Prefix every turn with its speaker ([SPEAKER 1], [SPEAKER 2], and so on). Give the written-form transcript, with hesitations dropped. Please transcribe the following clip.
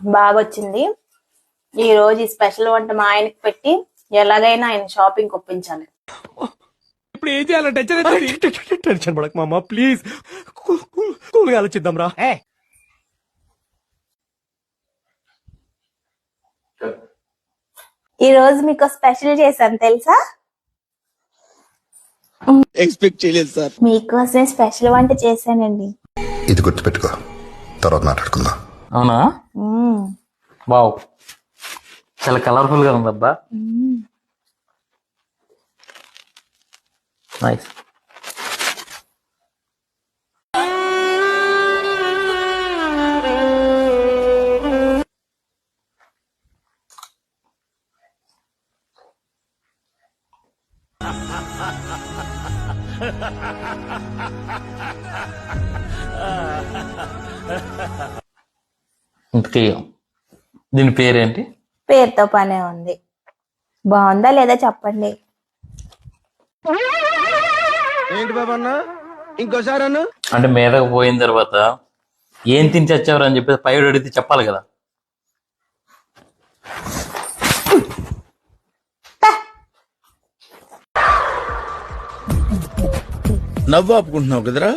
[SPEAKER 1] బాగా వచ్చింది. ఈ రోజు ఈ స్పెషల్ వంట మా ఆయనకి పెట్టి ఎలాగైనా ఆయన షాపింగ్ ఒప్పించాలి.
[SPEAKER 2] ఇప్పుడు ఏం చేయాలంటే టెన్షన్ పడక మామ, ప్లీజ్ కూల్గా ఆలోచిద్దాం రా.
[SPEAKER 1] ఈ రోజు మీకు స్పెషల్ చేశాను తెలుసా?
[SPEAKER 3] ఎక్స్పెక్ట్ చేయలేదు సార్.
[SPEAKER 1] మీకోసమే స్పెషల్ వంట చేశానండి.
[SPEAKER 4] ఇది గుర్తుపెట్టుకో, తర్వాత మాట్లాడుకుందాం.
[SPEAKER 5] అవునా? వావ్, చాలా కలర్ఫుల్ గా ఉందబ్బా. నైస్. ఇంతకీ దీని పేరేంటి?
[SPEAKER 1] పేరుతో పనే ఉంది. బాగుందా లేదా చెప్పండి.
[SPEAKER 3] ఏంటి బాబా అన్న, ఇంకోసారి అన్న.
[SPEAKER 5] అంటే మీదకు పోయిన తర్వాత ఏం తిని చచ్చారు అని చెప్పేసి పైడు అడిగితే చెప్పాలి కదా.
[SPEAKER 3] నవ్వు ఆపుకుంటున్నావు కదరా.